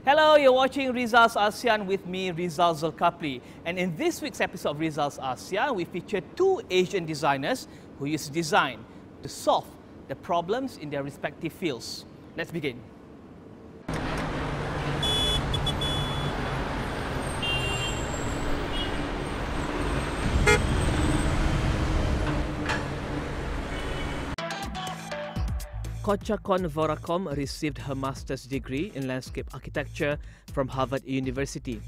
Hello, you're watching Rizal's ASEAN with me, Rizal Zulkapli. And in this week's episode of Rizal's ASEAN, we feature two Asian designers who use design to solve the problems in their respective fields. Let's begin. Kotchakorn Voraakhom received her master's degree in landscape architecture from Harvard University.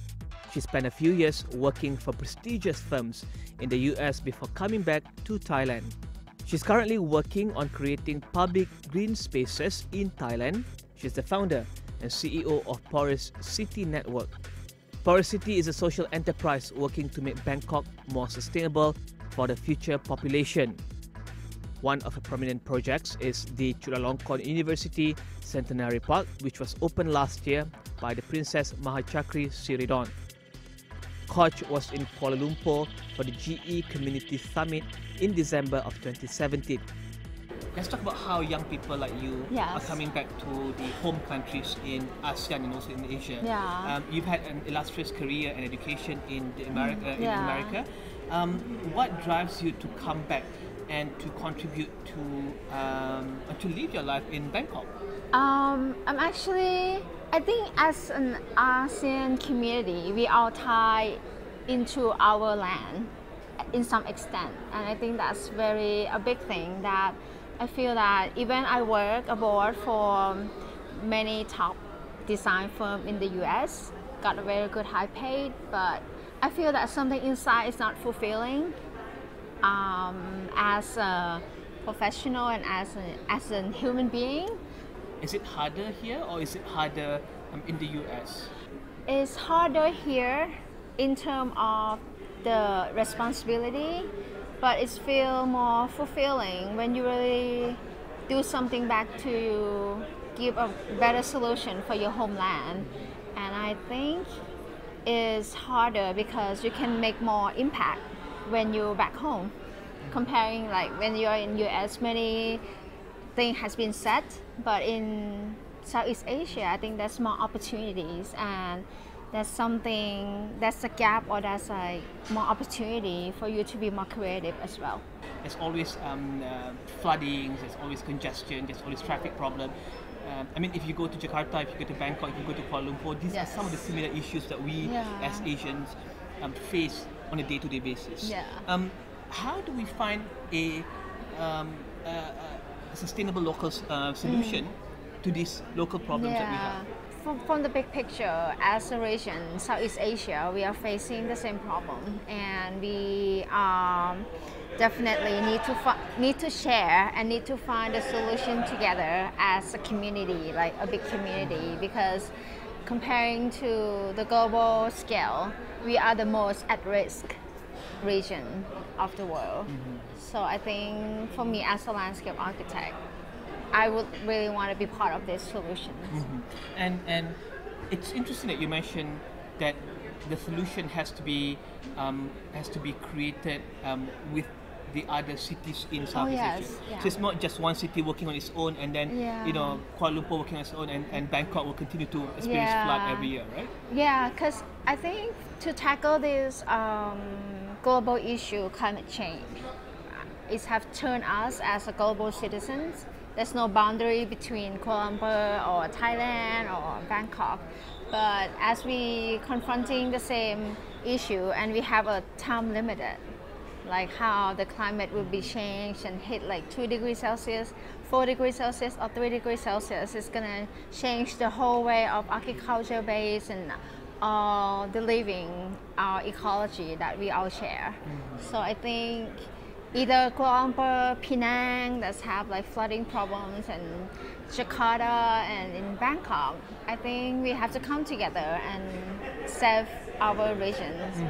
She spent a few years working for prestigious firms in the US before coming back to Thailand. She's currently working on creating public green spaces in Thailand. She's the founder and CEO of Porous City Network. Porous City is a social enterprise working to make Bangkok more sustainable for the future population. One of her prominent projects is the Chulalongkorn University Centenary Park, which was opened last year by the Princess Mahachakri Siridon. Koch was in Kuala Lumpur for the GE Community Summit in December of 2017. Let's talk about how young people like you are coming back to the home countries in ASEAN and also in Asia. You've had an illustrious career and education in America. What drives you to come back and to contribute to live your life in Bangkok? I think as an ASEAN community, we all tie into our land in some extent, and I think that's a big thing. That I feel that even I work abroad for many top design firms in the US, got a very good high paid, but I feel that something inside is not fulfilling. As a professional and as a human being. Is it harder here or is it harder in the US? It's harder here in terms of the responsibility, but it feels more fulfilling when you really do something back to give a better solution for your homeland. And I think it's harder because you can make more impact when you're back home. Comparing like when you're in US, many things has been set, but in Southeast Asia, I think there's more opportunities, and that's a gap, or that's like more opportunity for you to be more creative as well. There's always flooding, there's always congestion, there's always traffic problem. If you go to Jakarta, if you go to Bangkok, if you go to Kuala Lumpur, these are some of the similar issues that we as Asians face on a day-to-day basis. How do we find a sustainable local solution to these local problems that we have? From the big picture, as a region, Southeast Asia, we are facing the same problem, and we definitely need to share and need to find a solution together as a community, like a big community, because comparing to the global scale, we are the most at-risk region of the world. So I think for me as a landscape architect, I would really want to be part of this solution. And it's interesting that you mentioned that the solution has to be created with the other cities in Southeast Asia. So it's not just one city working on its own, and then Kuala Lumpur working on its own, and Bangkok will continue to experience flood every year, right? Yeah, because I think to tackle this global issue, climate change, it has turned us as a global citizens. There's no boundary between Kuala Lumpur or Thailand or Bangkok, but as we confronting the same issue, and we have a time limited, like how the climate will be changed and hit like 2 degrees Celsius, 4 degrees Celsius, or 3 degrees Celsius, is gonna change the whole way of agriculture base and the living, our ecology that we all share. So I think either Kuala Lumpur, Penang that have like flooding problems, and Jakarta and in Bangkok, I think we have to come together and save our regions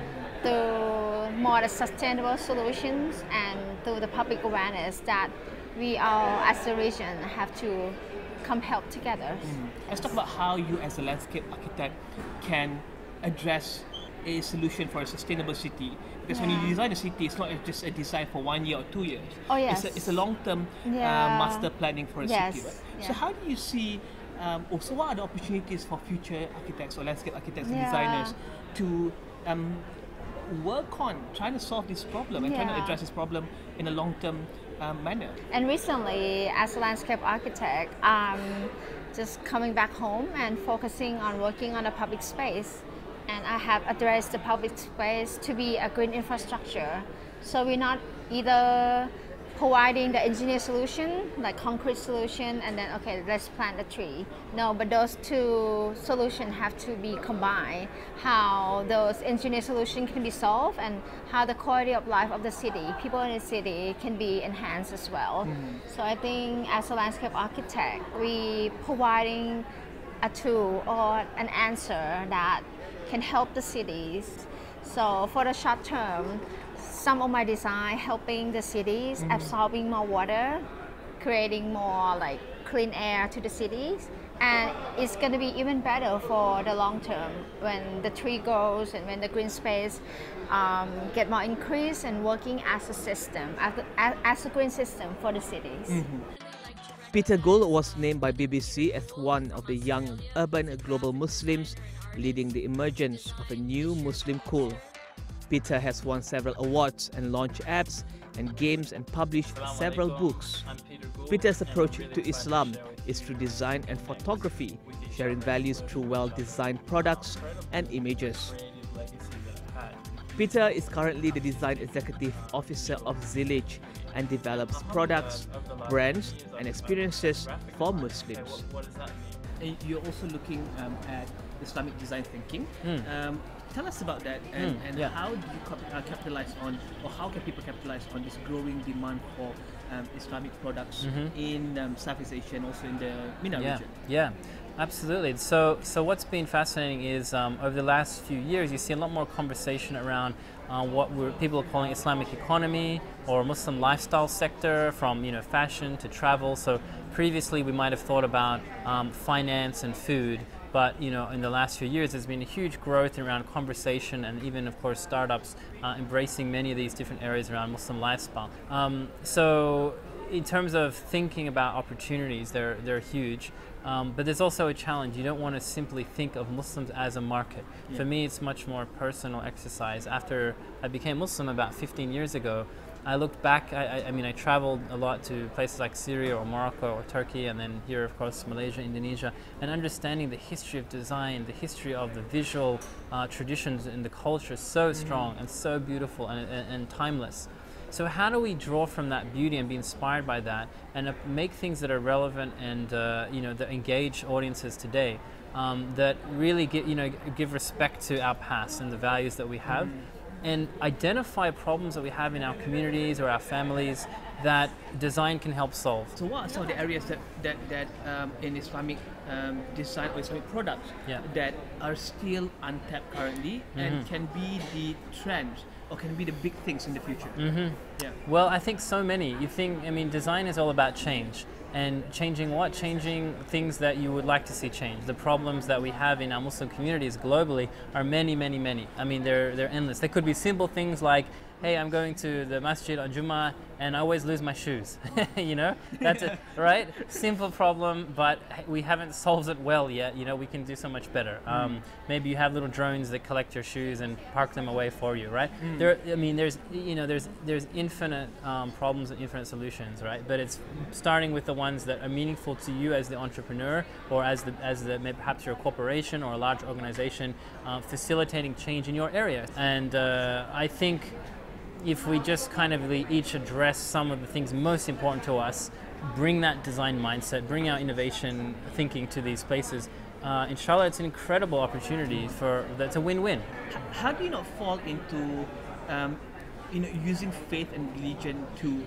through more sustainable solutions and through the public awareness that we all as a region have to come help together. Let's talk about how you as a landscape architect can address a solution for a sustainable city. Because when you design a city, it's not just a design for 1 year or 2 years. Oh yes. It's a long-term master planning for a city, right? Yeah. So how do you see also, what are the opportunities for future architects or landscape architects and Yeah. designers to work on trying to solve this problem and trying to Yeah. address this problem in a long-term manner? And recently, as a landscape architect, just coming back home and focusing on working on a public space. And I have addressed the public space to be a green infrastructure. So we're not either providing the engineer solution, like concrete solution, and then, okay, let's plant a tree. No, but those two solutions have to be combined. How those engineer solutions can be solved and how the quality of life of the city, people in the city, can be enhanced as well. So I think as a landscape architect, we providing a tool or an answer that can help the cities. So for the short term, some of my design helping the cities absorbing more water, creating more like clean air to the cities, and it's going to be even better for the long term when the tree grows and when the green space get more increase and working as a system, as a green system for the cities. Peter Gould was named by BBC as one of the young urban global Muslims leading the emergence of a new Muslim cool. Peter has won several awards and launched apps and games and published several books. Peter's approach to Islam is through design and photography, sharing values through well-designed products and images. Peter is currently the Design Executive Officer of Zillage and develops products, brands and experiences for Muslims. And you're also looking at Islamic design thinking. Tell us about that and how do you capitalize on, or how can people capitalize on this growing demand for Islamic products in Southeast Asia and also in the MENA region? Yeah, absolutely. So what's been fascinating is over the last few years, you see a lot more conversation around what people are calling Islamic economy or Muslim lifestyle sector, from fashion to travel. So previously we might have thought about finance and food. But in the last few years, there's been a huge growth around conversation and even, of course, startups embracing many of these different areas around Muslim lifestyle. So in terms of thinking about opportunities, they're huge. But there's also a challenge. You don't want to simply think of Muslims as a market. For me, it's much more personal exercise. After I became Muslim about 15 years ago, I looked back, I traveled a lot to places like Syria or Morocco or Turkey, and then here, of course, Malaysia, Indonesia, and understanding the history of design, the history of the visual traditions and the culture is so strong and so beautiful and timeless. So how do we draw from that beauty and be inspired by that and make things that are relevant and that engage audiences today, that really give respect to our past and the values that we have? And identify problems that we have in our communities or our families that design can help solve. So what are some of the areas that in Islamic design or Islamic products that are still untapped currently and can be the trend or can be the big things in the future? Well, I think so many. Design is all about change. And changing what? Changing things that you would like to see change. The problems that we have in our Muslim communities globally are many, many, many. They're endless. They could be simple things like, hey, I'm going to the masjid on Jummah and I always lose my shoes. That's it, right? Simple problem, but we haven't solved it well yet. We can do so much better. Maybe you have little drones that collect your shoes and park them away for you, right? There's infinite problems and infinite solutions, right? But it's starting with the ones that are meaningful to you as the entrepreneur, or as maybe perhaps you're a corporation or a large organization, facilitating change in your area. And I think if we just kind of each address some of the things most important to us, bring that design mindset, bring our innovation thinking to these places, inshallah, it's an incredible opportunity that's a win-win. How do you not fall into using faith and religion to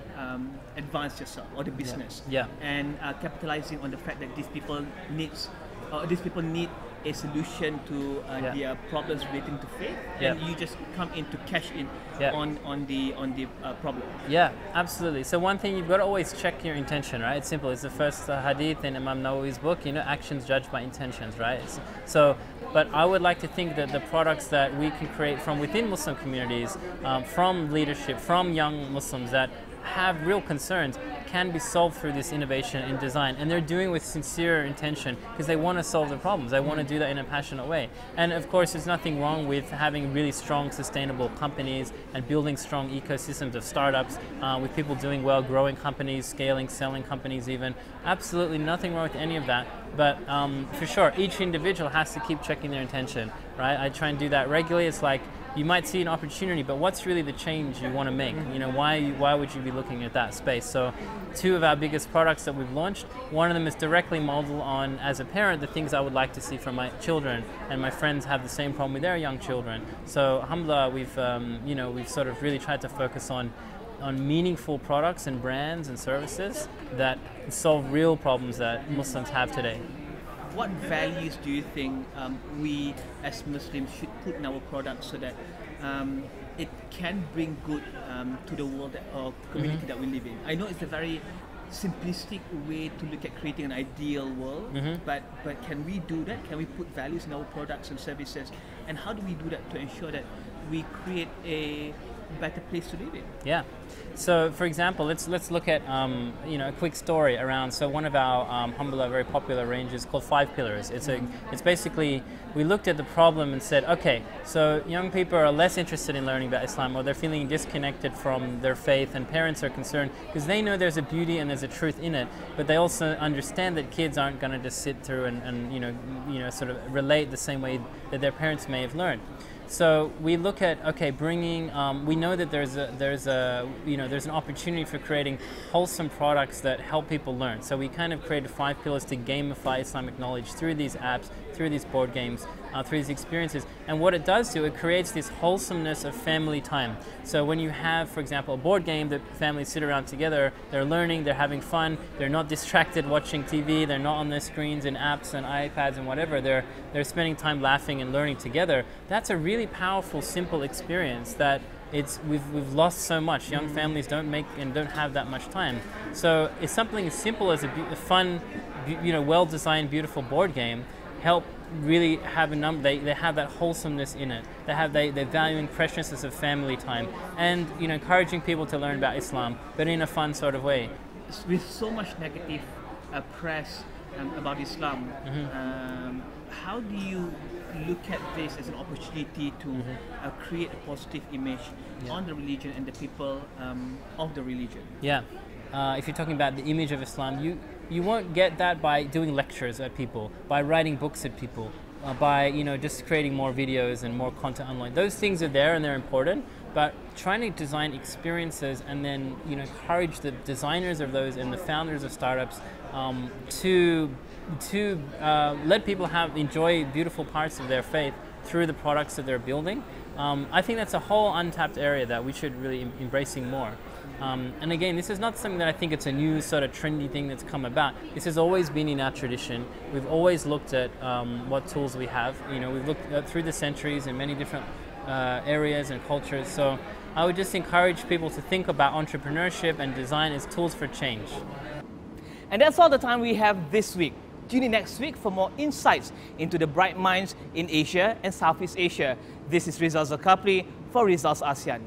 advance yourself or the business? And capitalizing on the fact that these people need a solution to their problems relating to faith, and you just come in to cash in on the problem. Yeah, absolutely. So one thing, you've got to always check your intention, right? It's simple. It's the first hadith in Imam Nawawi's book, actions judged by intentions, right? But I would like to think that the products that we can create from within Muslim communities, from leadership, from young Muslims, that have real concerns can be solved through this innovation in design, and they're doing it with sincere intention because they want to solve the problems. They want to do that in a passionate way. And of course, there's nothing wrong with having really strong, sustainable companies and building strong ecosystems of startups with people doing well, growing companies, scaling, selling companies even. Absolutely nothing wrong with any of that. But for sure, each individual has to keep checking their intention, right? I try and do that regularly. It's like, you might see an opportunity, but what's really the change you want to make? You know, why would you be looking at that space? So 2 of our biggest products that we've launched, one of them is directly modeled on, as a parent, the things I would like to see from my children, and my friends have the same problem with their young children. So alhamdulillah, we've sort of really tried to focus on meaningful products and brands and services that solve real problems that Muslims have today. What values do you think we as Muslims should put in our products so that it can bring good to the world or community that we live in? I know it's a very simplistic way to look at creating an ideal world, but can we do that? Can we put values in our products and services? And how do we do that to ensure that we create a better place to live in? Yeah. So, for example, let's look at a quick story around. So, one of our alhamdulillah very popular ranges called 5 Pillars. It's basically, we looked at the problem and said, okay, so young people are less interested in learning about Islam, or they're feeling disconnected from their faith, and parents are concerned because they know there's a beauty and there's a truth in it, but they also understand that kids aren't going to just sit through and sort of relate the same way that their parents may have learned. So we look at, okay, bringing. We know that there's an opportunity for creating wholesome products that help people learn. So we kind of created 5 pillars to gamify Islamic knowledge through these apps, through these board games, through these experiences. And what it does do, it creates this wholesomeness of family time. So when you have, for example, a board game that families sit around together, they're learning, they're having fun, they're not distracted watching TV, they're not on their screens and apps and iPads and whatever, they're spending time laughing and learning together. That's a really powerful, simple experience that we've lost so much. Young families don't have that much time. So it's something as simple as a fun, well-designed, beautiful board game help really have they have that wholesomeness in it. They're valuing preciousness of family time and encouraging people to learn about Islam, but in a fun sort of way. With so much negative press about Islam, how do you look at this as an opportunity to create a positive image on the religion and the people of the religion? Yeah. If you're talking about the image of Islam, you won't get that by doing lectures at people, by writing books at people, by just creating more videos and more content online. Those things are there and they're important, but trying to design experiences and then encourage the designers of those and the founders of startups to let people enjoy beautiful parts of their faith through the products that they're building. I think that's a whole untapped area that we should really embracing more. And again, this is not something that I think it's a new sort of trendy thing that's come about. This has always been in our tradition. We've always looked at what tools we have. We've looked through the centuries in many different areas and cultures. So I would just encourage people to think about entrepreneurship and design as tools for change. And that's all the time we have this week. Tune in next week for more insights into the bright minds in Asia and Southeast Asia. This is Rizal Zulkapli for Rizal's ASEAN.